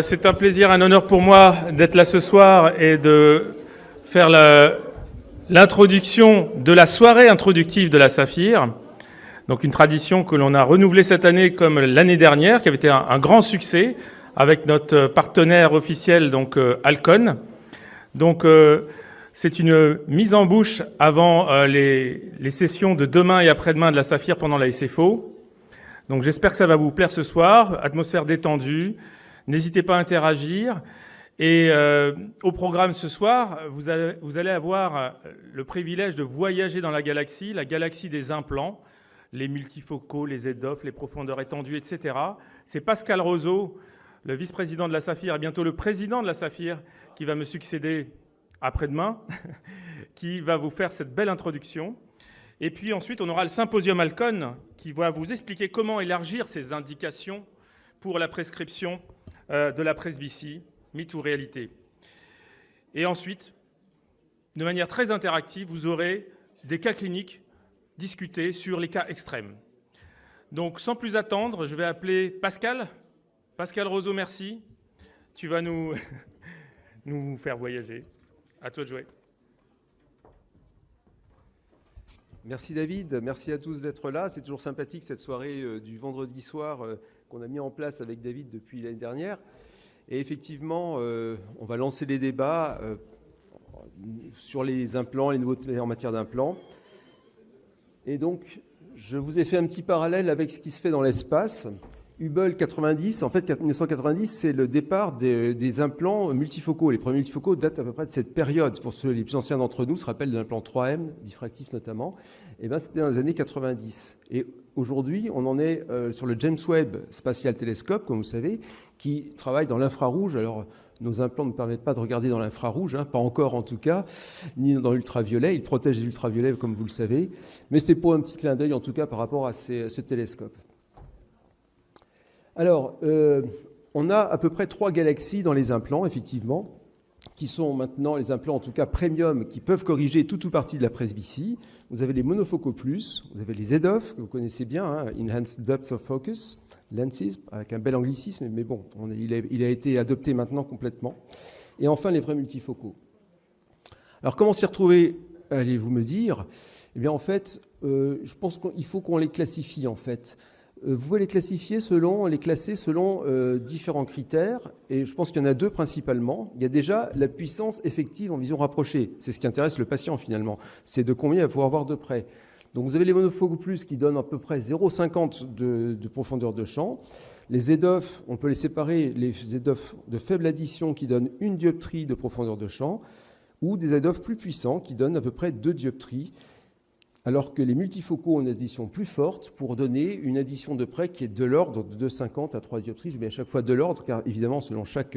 C'est un plaisir, un honneur pour moi d'être là ce soir et de faire l'introduction de la soirée introductive de la Saphir. Donc une tradition que l'on a renouvelée cette année comme l'année dernière, qui avait été un grand succès avec notre partenaire officiel, donc Alcon. Donc c'est une mise en bouche avant les sessions de demain et après-demain de la Saphir pendant la SFO. Donc j'espère que ça va vous plaire ce soir, atmosphère détendue. N'hésitez pas à interagir. Et au programme ce soir, vous allez avoir le privilège de voyager dans la galaxie des implants, les multifocaux, les EDOF, les profondeurs étendues, etc. C'est Pascal Roseau, le vice-président de la Saphir et bientôt le président de la Saphir, qui va me succéder après-demain, qui va vous faire cette belle introduction. Et puis ensuite, on aura le symposium Alcon, qui va vous expliquer comment élargir ces indications pour la prescription de la presbytie, mythe ou réalité. Et ensuite, de manière très interactive, vous aurez des cas cliniques discutés sur les cas extrêmes. Donc, sans plus attendre, je vais appeler Pascal. Pascal Roseau, merci. Tu vas nous faire voyager. À toi de jouer. Merci David, merci à tous d'être là. C'est toujours sympathique cette soirée du vendredi soir qu'on a mis en place avec David depuis l'année dernière. Et effectivement, on va lancer les débats sur les implants, les nouveautés en matière d'implants. Et donc, je vous ai fait un petit parallèle avec ce qui se fait dans l'espace. Hubble 90, en fait 1990, c'est le départ des implants multifocaux. Les premiers multifocaux datent à peu près de cette période. Pour ceux les plus anciens d'entre nous, se rappellent de l'implant 3M, diffractif notamment. Et bien, c'était dans les années 90. Et aujourd'hui, on en est sur le James Webb Spatial Telescope, comme vous savez, qui travaille dans l'infrarouge. Alors, nos implants ne permettent pas de regarder dans l'infrarouge, pas encore en tout cas, ni dans l'ultraviolet. Ils protègent les ultraviolets, comme vous le savez. Mais c'était pour un petit clin d'œil, en tout cas, par rapport à ce télescope. Alors, on a à peu près 3 galaxies dans les implants, effectivement, qui sont maintenant les implants, en tout cas premium, qui peuvent corriger tout ou partie de la presbytie. Vous avez les monofocaux plus, vous avez les EDOF, que vous connaissez bien, Enhanced Depth of Focus, lenses, avec un bel anglicisme, mais bon, il a été adopté maintenant complètement. Et enfin, les vrais multifocaux. Alors, comment s'y retrouver, allez-vous me dire? Eh bien, en fait, je pense qu'il faut qu'on les classifie, en fait. Vous pouvez les classer selon différents critères, et je pense qu'il y en a 2 principalement. Il y a déjà la puissance effective en vision rapprochée. C'est ce qui intéresse le patient finalement. C'est de combien il va pouvoir voir de près. Donc vous avez les monofocaux plus qui donnent à peu près 0,50 de profondeur de champ. Les EDOF, on peut les séparer, les EDOF de faible addition qui donnent 1 dioptrie de profondeur de champ, ou des EDOF plus puissants qui donnent à peu près 2 dioptries. Alors que les multifocaux ont une addition plus forte pour donner une addition de près qui est de l'ordre de 2,50 à 3 dioptries. Je mets à chaque fois de l'ordre, car évidemment, selon chaque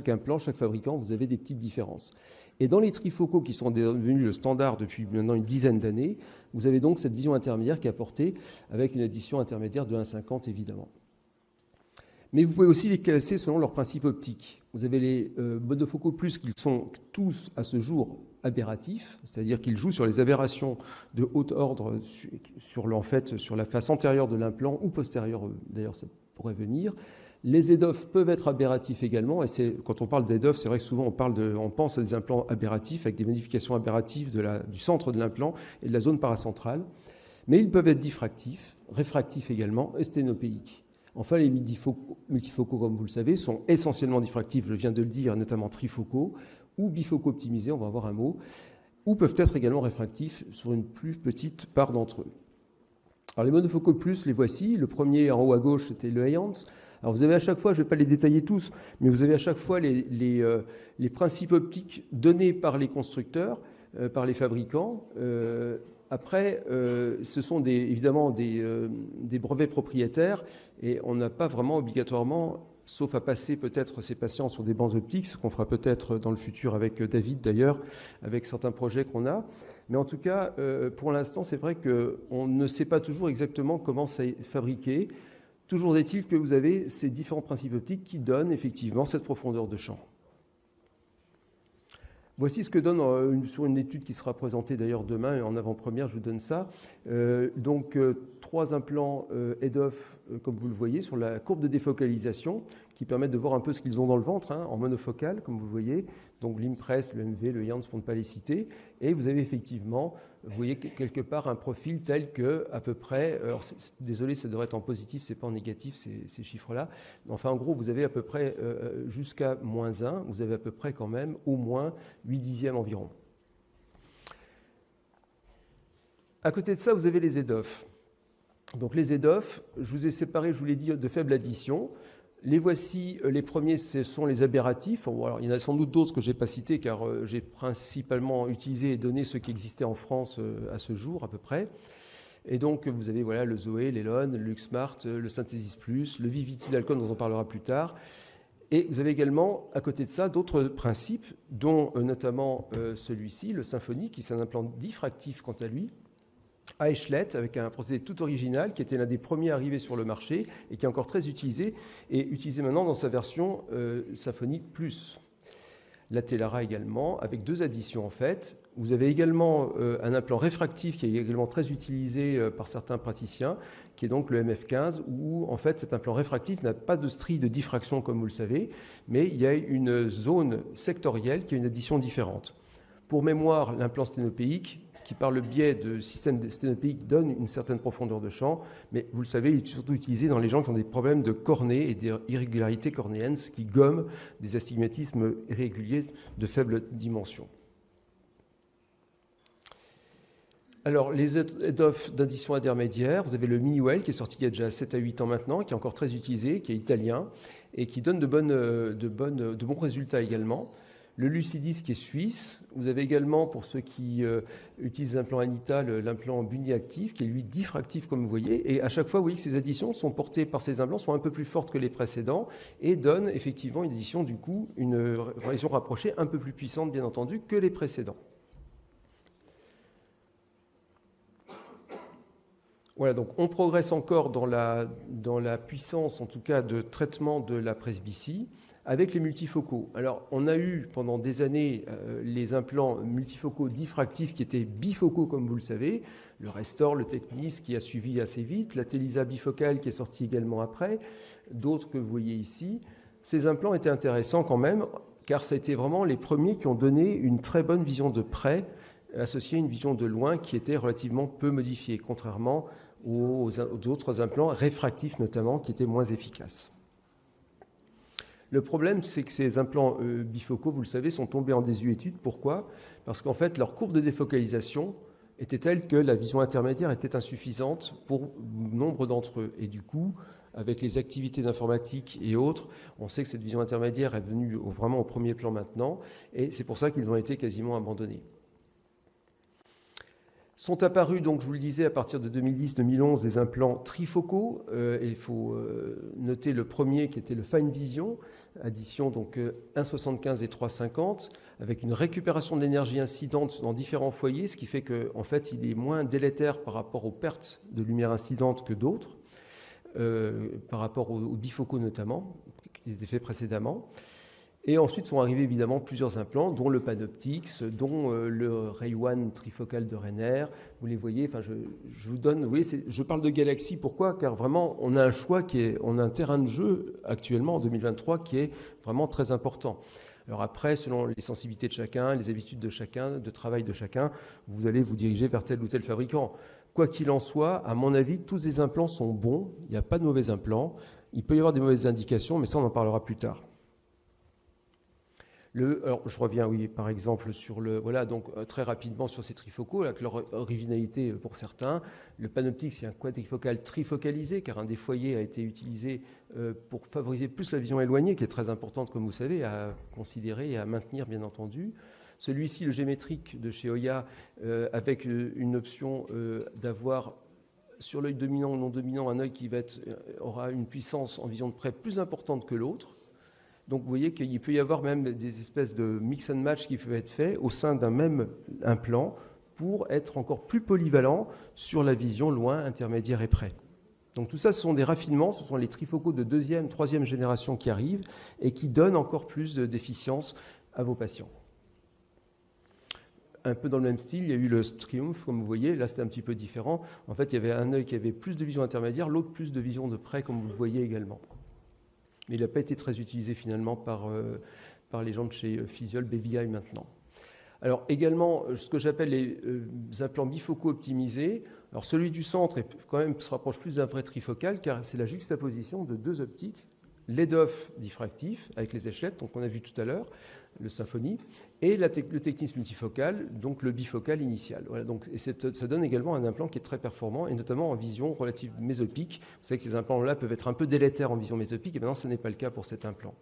implant, chaque fabricant, vous avez des petites différences. Et dans les trifocaux qui sont devenus le standard depuis maintenant une dizaine d'années, vous avez donc cette vision intermédiaire qui est apportée avec une addition intermédiaire de 1,50 évidemment. Mais vous pouvez aussi les classer selon leurs principes optiques. Vous avez les monofocaux plus qui sont tous à ce jour aberratifs, c'est-à-dire qu'ils jouent sur les aberrations de haut ordre sur la face antérieure de l'implant ou postérieure, d'ailleurs ça pourrait venir. Les EDOF peuvent être aberratifs également, et quand on parle d'EDOF, c'est vrai que souvent on pense à des implants aberratifs avec des modifications aberratives du centre de l'implant et de la zone paracentrale, mais ils peuvent être diffractifs, réfractifs également, et sténopéiques. Enfin, les multifocaux, comme vous le savez, sont essentiellement diffractifs, je viens de le dire, notamment trifocaux, ou bifocaux optimisés, on va avoir un mot, ou peuvent être également réfractifs sur une plus petite part d'entre eux. Alors les monofocaux plus, les voici. Le premier en haut à gauche, c'était le Hayans. Alors vous avez à chaque fois, je ne vais pas les détailler tous, mais vous avez à chaque fois les principes optiques donnés par les constructeurs, par les fabricants. Après, ce sont évidemment des brevets propriétaires et on n'a pas vraiment obligatoirement, sauf à passer peut-être ces patients sur des bancs optiques, ce qu'on fera peut-être dans le futur avec David d'ailleurs, avec certains projets qu'on a. Mais en tout cas, pour l'instant, c'est vrai qu'on ne sait pas toujours exactement comment c'est fabriqué. Toujours est-il que vous avez ces différents principes optiques qui donnent effectivement cette profondeur de champ. Voici ce que donne sur une étude qui sera présentée d'ailleurs demain en avant-première, je vous donne ça. Donc 3 implants head-off, comme vous le voyez, sur la courbe de défocalisation, qui permettent de voir un peu ce qu'ils ont dans le ventre, en monofocal, comme vous le voyez. Donc l'Impress, le MV, le Jans, pour ne pas les citer. Et vous avez effectivement, vous voyez quelque part un profil tel que, à peu près, alors désolé, ça devrait être en positif, c'est pas en négatif, ces chiffres-là. Enfin, en gros, vous avez à peu près, jusqu'à -1, vous avez à peu près quand même au moins 8 dixièmes environ. À côté de ça, vous avez les EDOF. Donc les EDOF, je vous ai séparé, je vous l'ai dit, de faible addition. Les voici, les premiers, ce sont les aberratifs. Alors, il y en a sans doute d'autres que je n'ai pas cités, car j'ai principalement utilisé et donné ceux qui existaient en France à ce jour, à peu près. Et donc, vous avez le Zoé, l'Elon, le LuxSmart, le Synthesis Plus, le Vivity d'Alcon, dont on parlera plus tard. Et vous avez également, à côté de ça, d'autres principes, dont notamment celui-ci, le Symfony, qui est un implant diffractif quant à lui, à échelette, avec un procédé tout original, qui était l'un des premiers arrivés sur le marché et qui est encore très utilisé, et utilisé maintenant dans sa version Symfony Plus. La Telara également, avec 2 additions en fait. Vous avez également un implant réfractif qui est également très utilisé par certains praticiens, qui est donc le MF15, où en fait cet implant réfractif n'a pas de strie de diffraction comme vous le savez, mais il y a une zone sectorielle qui a une addition différente. Pour mémoire, l'implant sténopéique, qui par le biais de système sténopéique donne une certaine profondeur de champ, mais vous le savez, il est surtout utilisé dans les gens qui ont des problèmes de cornée et des irrégularités cornéennes, ce qui gomme des astigmatismes irréguliers de faible dimension. Alors, les EDOF d'addition intermédiaire, vous avez le Miniwell qui est sorti il y a déjà 7 à 8 ans maintenant, qui est encore très utilisé, qui est italien et qui donne de bons résultats également. Le Lucidis qui est suisse. Vous avez également, pour ceux qui utilisent l'implant Anita, l'implant Buniactif, qui est lui diffractif comme vous voyez. Et à chaque fois, vous voyez que ces additions sont portées par ces implants, sont un peu plus fortes que les précédents et donnent effectivement une addition, du coup, une raison rapprochée un peu plus puissante, bien entendu, que les précédents. Voilà, donc on progresse encore dans la puissance, en tout cas, de traitement de la presbytie, avec les multifocaux. Alors, on a eu pendant des années les implants multifocaux diffractifs qui étaient bifocaux, comme vous le savez, le Restore, le Technis qui a suivi assez vite, la Telisa bifocale qui est sortie également après, d'autres que vous voyez ici. Ces implants étaient intéressants quand même, car ça a été vraiment les premiers qui ont donné une très bonne vision de près, associée à une vision de loin qui était relativement peu modifiée, contrairement aux autres implants réfractifs notamment, qui étaient moins efficaces. Le problème, c'est que ces implants bifocaux, vous le savez, sont tombés en désuétude. Pourquoi ? Parce qu'en fait, leur courbe de défocalisation était telle que la vision intermédiaire était insuffisante pour nombre d'entre eux. Et du coup, avec les activités d'informatique et autres, on sait que cette vision intermédiaire est venue vraiment au premier plan maintenant, et c'est pour ça qu'ils ont été quasiment abandonnés. Sont apparus, donc je vous le disais, à partir de 2010-2011, des implants trifocaux. Et il faut noter le premier qui était le Fine Vision, addition donc 1,75 et 3,50, avec une récupération de l'énergie incidente dans différents foyers, ce qui fait qu'en fait, il est moins délétère par rapport aux pertes de lumière incidente que d'autres, par rapport aux bifocaux notamment, qui étaient faits précédemment. Et ensuite sont arrivés évidemment plusieurs implants, dont le Panoptix, dont le Ray One trifocal de Rainer. Vous les voyez, enfin je vous donne, vous voyez, je parle de Galaxy, pourquoi ? Car vraiment, on a un choix on a un terrain de jeu actuellement en 2023 qui est vraiment très important. Alors après, selon les sensibilités de chacun, les habitudes de chacun, de travail de chacun, vous allez vous diriger vers tel ou tel fabricant. Quoi qu'il en soit, à mon avis, tous ces implants sont bons, il n'y a pas de mauvais implants. Il peut y avoir des mauvaises indications, mais ça on en parlera plus tard. Alors, je reviens, oui, par exemple, sur voilà, donc très rapidement sur ces trifocaux, avec leur originalité pour certains. Le Panoptix, c'est un quadrifocal trifocalisé, car un des foyers a été utilisé pour favoriser plus la vision éloignée, qui est très importante, comme vous savez, à considérer et à maintenir, bien entendu. Celui-ci, le géométrique de chez Oya, avec une option d'avoir sur l'œil dominant ou non dominant un œil qui aura une puissance en vision de près plus importante que l'autre. Donc vous voyez qu'il peut y avoir même des espèces de mix and match qui peuvent être faits au sein d'un même implant pour être encore plus polyvalent sur la vision loin, intermédiaire et près. Donc tout ça, ce sont des raffinements, ce sont les trifocaux de 2e, 3e génération qui arrivent et qui donnent encore plus d'efficience à vos patients. un peu dans le même style, il y a eu le Triumph, comme vous voyez, là c'était un petit peu différent. En fait, il y avait un œil qui avait plus de vision intermédiaire, l'autre plus de vision de près, comme vous le voyez également. Mais il n'a pas été très utilisé finalement par les gens de chez Physiol, BVI maintenant. Alors également, ce que j'appelle les implants bifocaux optimisés. Alors celui du centre quand même se rapproche plus d'un vrai trifocal, car c'est la juxtaposition de deux optiques, l'EDOF diffractif avec les échelettes, donc on a vu tout à l'heure, le Symfony, et le Tecnis multifocal, donc le bifocal initial. Voilà, donc, et ça donne également un implant qui est très performant, et notamment en vision relative mésopique. Vous savez que ces implants-là peuvent être un peu délétères en vision mésopique, et maintenant ce n'est pas le cas pour cet implant.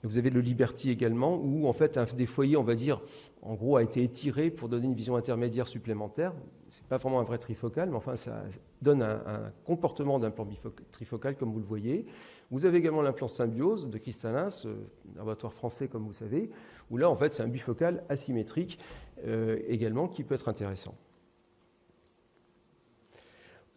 Et vous avez le Liberty également, où en fait un des foyers, on va dire, en gros, a été étiré pour donner une vision intermédiaire supplémentaire. C'est pas vraiment un vrai trifocal, mais enfin ça donne un comportement d'implant trifocal, comme vous le voyez. Vous avez également l'implant Symbiose de Cristallin, laboratoire français comme vous savez, où là en fait c'est un bifocal asymétrique également qui peut être intéressant.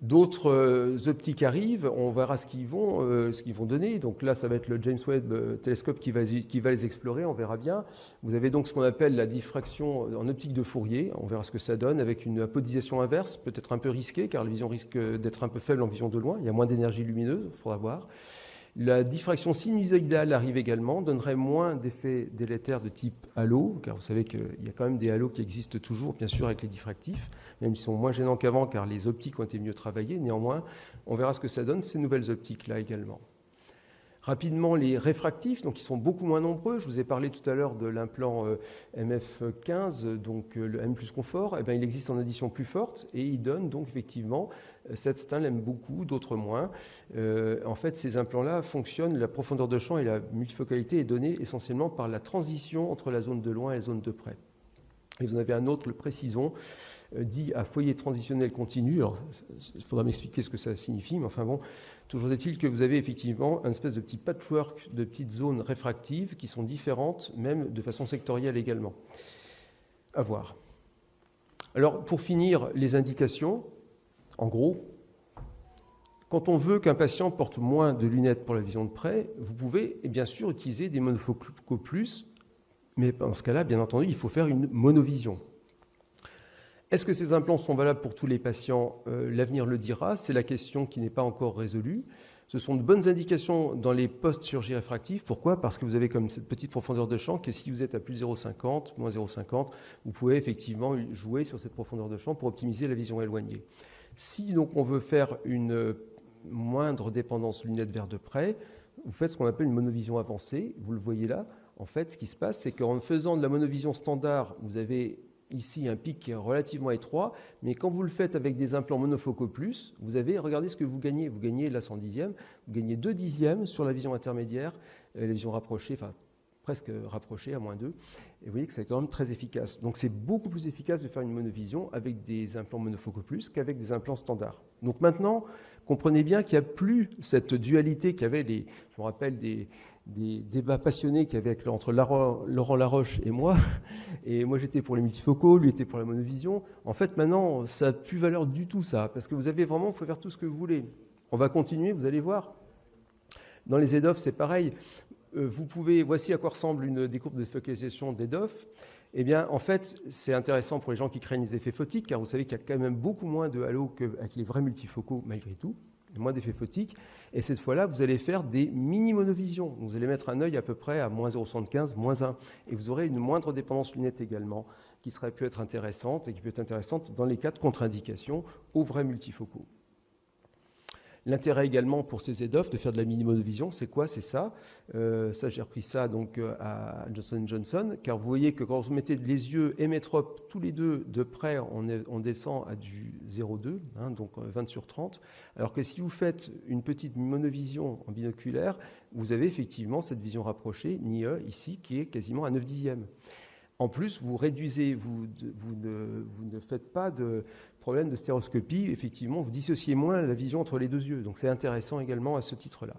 D'autres optiques arrivent, on verra ce qu'ils vont donner. Donc là, ça va être le James Webb télescope qui va les explorer, on verra bien. Vous avez donc ce qu'on appelle la diffraction en optique de Fourier, on verra ce que ça donne, avec une apodisation inverse, peut-être un peu risquée, car la vision risque d'être un peu faible en vision de loin, il y a moins d'énergie lumineuse, il faudra voir. La diffraction sinusoïdale arrive également, donnerait moins d'effets délétères de type halo, car vous savez qu'il y a quand même des halos qui existent toujours, bien sûr, avec les diffractifs, même s'ils sont moins gênants qu'avant, car les optiques ont été mieux travaillées. Néanmoins, on verra ce que ça donne, ces nouvelles optiques-là également. Rapidement, les réfractifs, donc ils sont beaucoup moins nombreux. Je vous ai parlé tout à l'heure de l'implant MF15, donc le M plus confort. Eh bien, il existe en addition plus forte et il donne donc effectivement, certains l'aiment beaucoup, d'autres moins. En fait, ces implants-là fonctionnent, la profondeur de champ et la multifocalité est donnée essentiellement par la transition entre la zone de loin et la zone de près. Et vous en avez un autre, le Précison, dit à foyer transitionnel continu. Alors, il faudra m'expliquer ce que ça signifie, mais enfin bon, toujours est-il que vous avez effectivement un espèce de petit patchwork de petites zones réfractives qui sont différentes, même de façon sectorielle également. À voir. Alors, pour finir, les indications, en gros, quand on veut qu'un patient porte moins de lunettes pour la vision de près, vous pouvez bien sûr utiliser des monofocaux plus, mais dans ce cas-là, bien entendu, il faut faire une monovision. Est-ce que ces implants sont valables pour tous les patients ? L'avenir le dira, c'est la question qui n'est pas encore résolue. Ce sont de bonnes indications dans les post-chirurgie réfractive. Pourquoi ? Parce que vous avez comme cette petite profondeur de champ que si vous êtes à plus 0,50, moins 0,50, vous pouvez effectivement jouer sur cette profondeur de champ pour optimiser la vision éloignée. Si donc on veut faire une moindre dépendance lunettes vers de près, vous faites ce qu'on appelle une monovision avancée. Vous le voyez là. En fait, ce qui se passe, c'est qu'en faisant de la monovision standard, vous avez ici un pic qui est relativement étroit, mais quand vous le faites avec des implants monofocaux plus, vous avez, regardez ce que vous gagnez la 110e, vous gagnez 2 dixièmes sur la vision intermédiaire, la vision rapprochée, enfin presque rapprochée à moins 2, et vous voyez que c'est quand même très efficace. Donc c'est beaucoup plus efficace de faire une monovision avec des implants monofocaux plus qu'avec des implants standards. Donc maintenant, comprenez bien qu'il n'y a plus cette dualité qu'il y avait, je me rappelle des débats passionnés qu'il y avait entre Laurent Laroche et moi. Et moi, j'étais pour les multifocaux, lui était pour la monovision. En fait, maintenant, ça n'a plus valeur du tout, ça. Parce que vous avez vraiment, il faut faire tout ce que vous voulez. On va continuer, vous allez voir. Dans les EDOF, c'est pareil. Voici à quoi ressemble des courbes de focalisation d'EDOF. Eh bien, en fait, c'est intéressant pour les gens qui craignent les effets photiques, car vous savez qu'il y a quand même beaucoup moins de halo qu'avec les vrais multifocaux, malgré tout. Moins d'effets photiques, et cette fois-là, vous allez faire des mini-monovisions. Vous allez mettre un œil à peu près à moins 0,75, moins 1, et vous aurez une moindre dépendance lunette également, qui peut être intéressante, et qui peut être intéressante dans les cas de contre-indication aux vrais multifocaux. L'intérêt également pour ces EDOF de faire de la mini-monovision, c'est quoi ? C'est ça. Ça, j'ai repris ça donc à Johnson & Johnson, car vous voyez que quand vous mettez les yeux hémétropes tous les deux de près, on descend à du 0,2, donc 20 sur 30, alors que si vous faites une petite monovision en binoculaire, vous avez effectivement cette vision rapprochée, NIE, ici, qui est quasiment à 9 dixièmes. En plus, vous réduisez, vous ne faites pas de problème de stéréoscopie. Effectivement, vous dissociez moins la vision entre les deux yeux. Donc, c'est intéressant également à ce titre-là.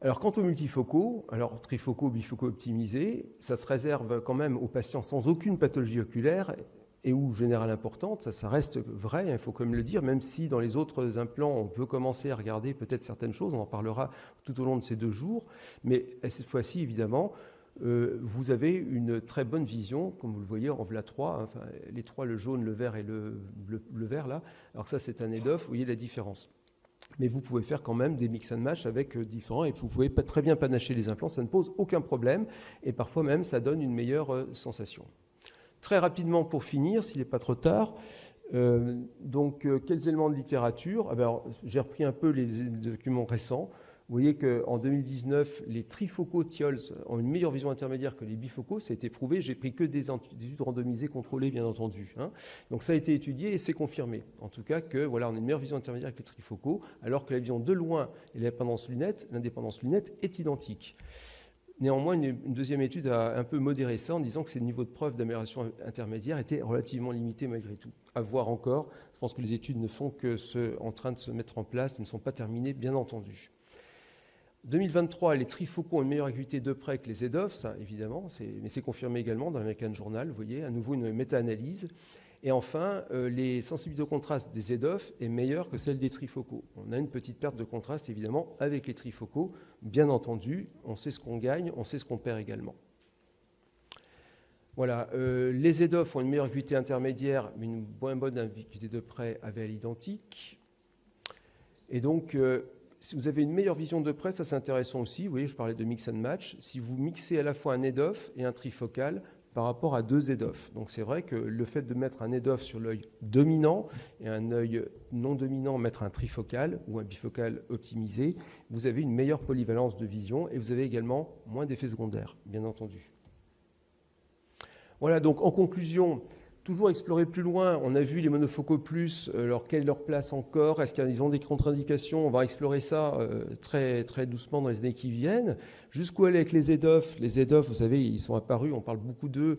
Alors, quant aux multifocaux, alors trifocaux, bifocaux optimisés, ça se réserve quand même aux patients sans aucune pathologie oculaire et ou générale importante. Ça reste vrai, il faut quand même le dire, même si dans les autres implants, on peut commencer à regarder peut-être certaines choses. On en parlera tout au long de ces 2 jours. Mais cette fois-ci, évidemment, vous avez une très bonne vision, comme vous le voyez, en voilà 3, hein, enfin, les 3, le jaune, le vert et le vert là, alors que ça c'est un head-off, vous voyez la différence. Mais vous pouvez faire quand même des mix and match avec différents, et vous pouvez très bien panacher les implants, ça ne pose aucun problème, et parfois même ça donne une meilleure sensation. Très rapidement pour finir, s'il n'est pas trop tard, quels éléments de littérature? J'ai repris un peu les documents récents. Vous voyez qu'en 2019, les trifocaux TIOLS ont une meilleure vision intermédiaire que les bifocaux. Ça a été prouvé. J'ai pris que des études randomisées contrôlées, bien entendu. Hein. Donc ça a été étudié et c'est confirmé. En tout cas, on a une meilleure vision intermédiaire avec les trifocaux, alors que la vision de loin et l'indépendance lunette est identique. Néanmoins, une deuxième étude a un peu modéré ça en disant que ces niveaux de preuve d'amélioration intermédiaire étaient relativement limités malgré tout. À voir encore. Je pense que les études ne font que en train de se mettre en place, elles ne sont pas terminées, bien entendu. 2023, les trifocaux ont une meilleure acuité de près que les EDOF, ça évidemment, mais c'est confirmé également dans l'American Journal, vous voyez, à nouveau une méta-analyse. Et enfin, les sensibilités au contraste des EDOF est meilleure que celle des trifocaux. On a une petite perte de contraste évidemment avec les trifocaux, bien entendu, on sait ce qu'on gagne, on sait ce qu'on perd également. Voilà, les EDOF ont une meilleure acuité intermédiaire, mais une moins bonne acuité de près avec l'identique. Et donc, si vous avez une meilleure vision de près, ça c'est intéressant aussi. Vous voyez, je parlais de mix and match. Si vous mixez à la fois un EDOF et un trifocal par rapport à 2 EDOF. Donc c'est vrai que le fait de mettre un EDOF sur l'œil dominant et un œil non dominant, mettre un trifocal ou un bifocal optimisé, vous avez une meilleure polyvalence de vision et vous avez également moins d'effets secondaires, bien entendu. Voilà, donc en conclusion, toujours explorer plus loin. On a vu les monofocaux plus, quelle est leur place encore? Est-ce qu'ils ont des contre-indications? On va explorer ça très, très doucement dans les années qui viennent. Jusqu'où aller avec les EDOF? Les EDOF, vous savez, ils sont apparus, on parle beaucoup d'eux.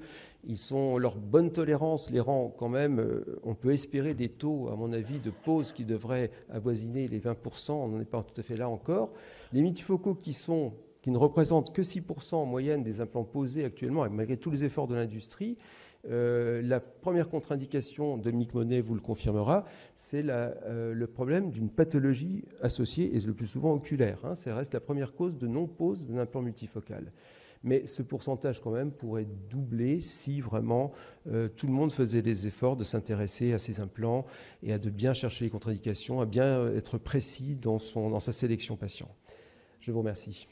Leur bonne tolérance les rend quand même, on peut espérer des taux, à mon avis, de pause qui devraient avoisiner les 20%. On n'en est pas tout à fait là encore. Les multifocaux qui ne représentent que 6% en moyenne des implants posés actuellement, malgré tous les efforts de l'industrie. La première contre-indication, Dominique Monet vous le confirmera, c'est le problème d'une pathologie associée, et le plus souvent oculaire. Hein, ça reste la première cause de non-pose d'un implant multifocal. Mais ce pourcentage quand même pourrait doubler si vraiment tout le monde faisait les efforts de s'intéresser à ces implants et de bien chercher les contre-indications, à bien être précis dans sa sélection patient. Je vous remercie.